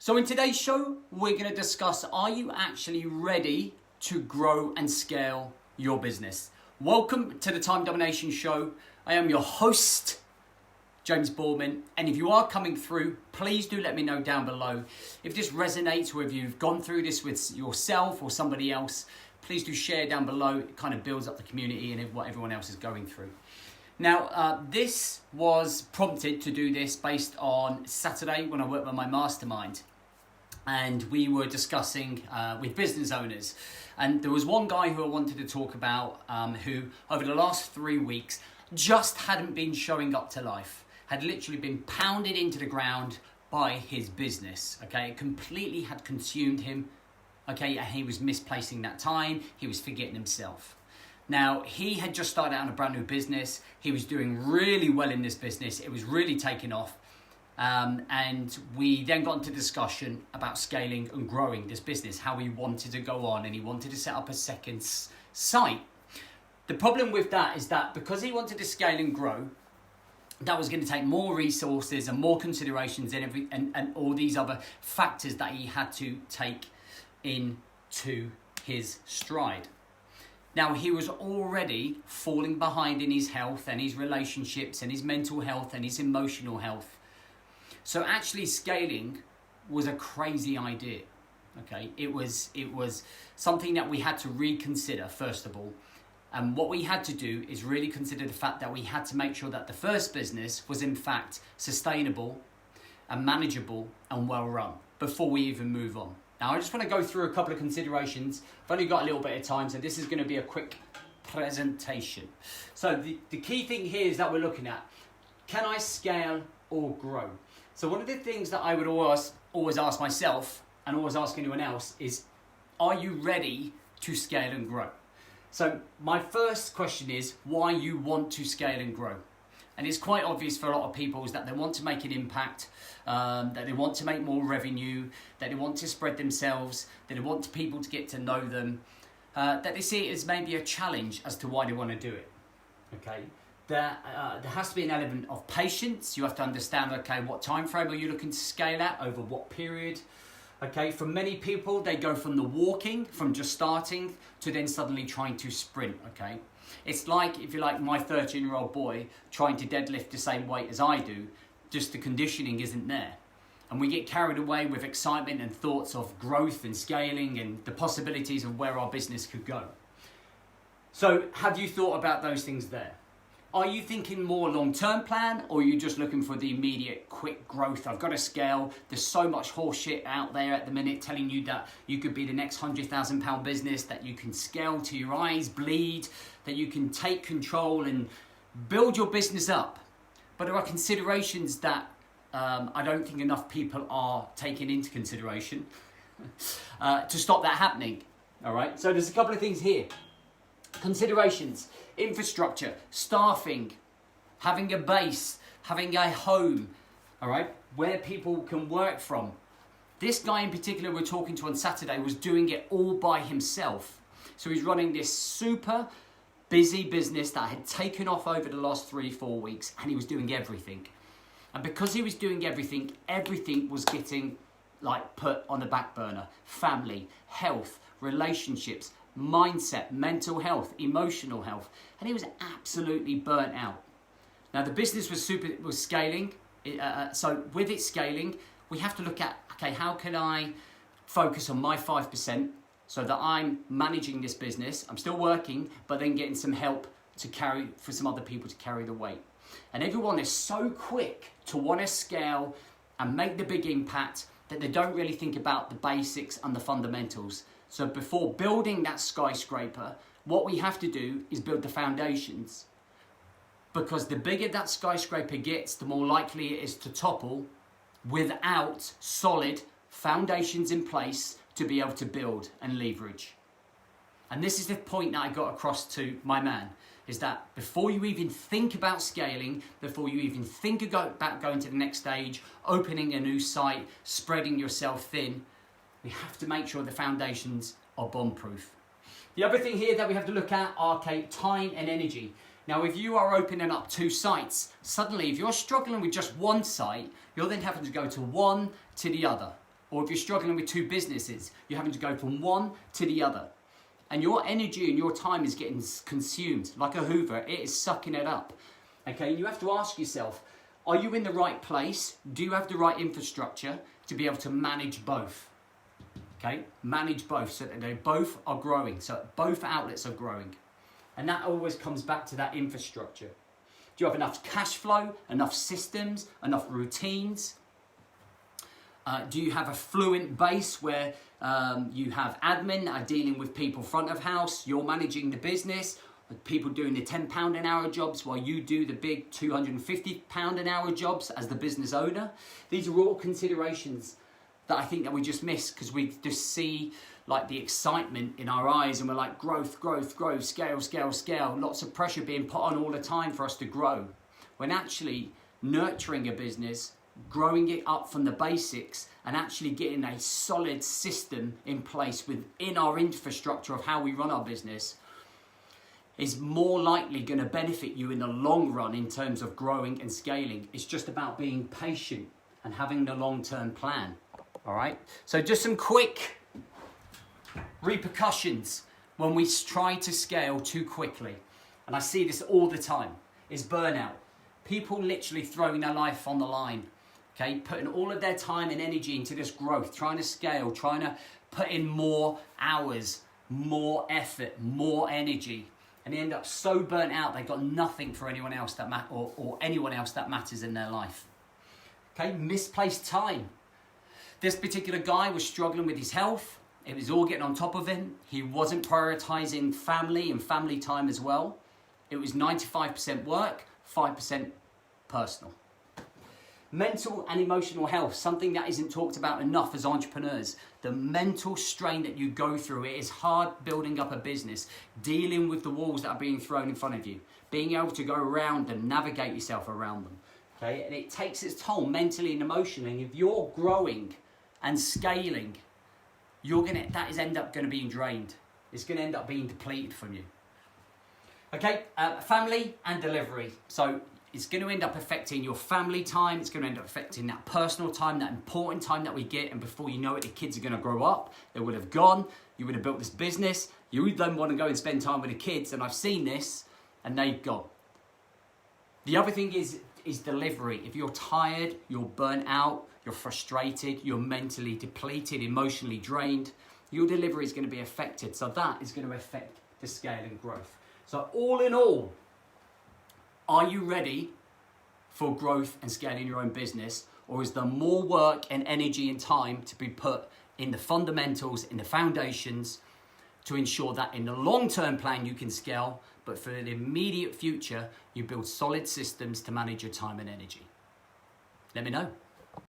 So in today's show, we're going to discuss, are you actually ready to grow and scale your business? Welcome to the Time Domination Show. I am your host, James Boardman. And if you are coming through, please do let me know down below. If this resonates or if you've gone through this with yourself or somebody else, please do share down below. It kind of builds up the community and what everyone else is going through. Now, this was prompted to do this based on Saturday when I worked with my mastermind. And we were discussing with business owners. And there was one guy who I wanted to talk about who, over the last 3 weeks, just hadn't been showing up to life. Had literally been pounded into the ground by his business. Okay, it completely had consumed him. Okay, and he was misplacing that time. He was forgetting himself. Now, he had just started out on a brand new business. He was doing really well in this business. It was really taking off. And we then got into discussion about scaling and growing this business, how he wanted to go on, and he wanted to set up a second site. The problem with that is that because he wanted to scale and grow, that was going to take more resources and more considerations and all these other factors that he had to take into his stride. Now, he was already falling behind in his health and his relationships and his mental health and his emotional health. So actually scaling was a crazy idea, okay? It was something that we had to reconsider, first of all. And what we had to do is really consider the fact that we had to make sure that the first business was in fact sustainable and manageable and well run before we even move on. Now, I just want to go through a couple of considerations. I've only got a little bit of time, so this is going to be a quick presentation. So the key thing here is that we're looking at, can I scale or grow? So one of the things that I would always ask myself and always ask anyone else is, are you ready to scale and grow? So my first question is why you want to scale and grow. And it's quite obvious for a lot of people is that they want to make an impact, that they want to make more revenue, that they want to spread themselves, that they want people to get to know them, that they see it as maybe a challenge as to why they want to do it, okay? There has to be an element of patience. You have to understand, okay, what time frame are you looking to scale at, over what period? Okay, for many people, they go from the walking, from just starting, to then suddenly trying to sprint, okay? It's like, if you like, my 13-year-old boy trying to deadlift the same weight as I do, just the conditioning isn't there. And we get carried away with excitement and thoughts of growth and scaling and the possibilities of where our business could go. So have you thought about those things there? Are you thinking more long-term plan, or are you just looking for the immediate quick growth? I've got to scale. There's so much horse shit out there at the minute telling you that you could be the next £100,000 business, that you can scale to your eyes bleed, that you can take control and build your business up. But there are considerations that I don't think enough people are taking into consideration to stop that happening. All right. So there's a couple of things here. Considerations: infrastructure, staffing, having a base, having a home, all right, where people can work from. This guy in particular we're talking to on Saturday was doing it all by himself. So he's running this super busy business that had taken off over the last 3-4 weeks, and he was doing everything. And because he was doing everything, everything was getting like put on the back burner. Family, health, relationships, mindset, mental health, emotional health, and he was absolutely burnt out. Now the business was scaling, so with it scaling, we have to look at, okay, how can I focus on my 5% so that I'm managing this business, I'm still working, but then getting some help to carry, for some other people to carry the weight. And everyone is so quick to want to scale and make the big impact that they don't really think about the basics and the fundamentals. So before building that skyscraper, what we have to do is build the foundations. Because the bigger that skyscraper gets, the more likely it is to topple without solid foundations in place to be able to build and leverage. And this is the point that I got across to my man, is that before you even think about scaling, before you even think about going to the next stage, opening a new site, spreading yourself thin, we have to make sure the foundations are bomb-proof. The other thing here that we have to look at are, okay, time and energy. Now, if you are opening up 2 sites, suddenly if you're struggling with just one site, you're then having to go to one to the other. Or if you're struggling with two businesses, you're having to go from one to the other. And your energy and your time is getting consumed like a Hoover. It is sucking it up. Okay, you have to ask yourself, are you in the right place? Do you have the right infrastructure to be able to manage both? Okay, manage both so that they both are growing, so both outlets are growing. And that always comes back to that infrastructure. Do you have enough cash flow, enough systems, enough routines? Do you have a fluent base where you have admin that are dealing with people front of house, you're managing the business, people doing the £10 an hour jobs while you do the big £250 an hour jobs as the business owner? These are all considerations that I think that we just miss because we just see like the excitement in our eyes and we're like growth, growth, growth, scale, scale, scale. Lots of pressure being put on all the time for us to grow. When actually nurturing a business, growing it up from the basics and actually getting a solid system in place within our infrastructure of how we run our business is more likely going to benefit you in the long run in terms of growing and scaling. It's just about being patient and having the long-term plan. All right, so just some quick repercussions when we try to scale too quickly. And I see this all the time, is burnout. People literally throwing their life on the line, okay? Putting all of their time and energy into this growth, trying to scale, trying to put in more hours, more effort, more energy. And they end up so burnt out, they've got nothing for anyone else that or anyone else that matters in their life. Okay, misplaced time. This particular guy was struggling with his health. It was all getting on top of him. He wasn't prioritizing family and family time as well. It was 95% work, 5% personal. Mental and emotional health, something that isn't talked about enough as entrepreneurs. The mental strain that you go through, it is hard building up a business, dealing with the walls that are being thrown in front of you, being able to go around and navigate yourself around them. Okay, and it takes its toll mentally and emotionally. If you're growing and scaling, that is end up going to be drained. It's going to end up being depleted from you. Okay, family and delivery. So it's going to end up affecting your family time. It's going to end up affecting that personal time, that important time that we get. And before you know it, the kids are going to grow up. They would have gone. You would have built this business. You would then want to go and spend time with the kids. And I've seen this, and they've gone. The other thing is delivery. If you're tired, you're burnt out, you're frustrated, you're mentally depleted, emotionally drained, your delivery is going to be affected. So that is going to affect the scale and growth. So all in all, are you ready for growth and scaling your own business? Or is there more work and energy and time to be put in the fundamentals, in the foundations, to ensure that in the long-term plan you can scale, but for the immediate future, you build solid systems to manage your time and energy? Let me know.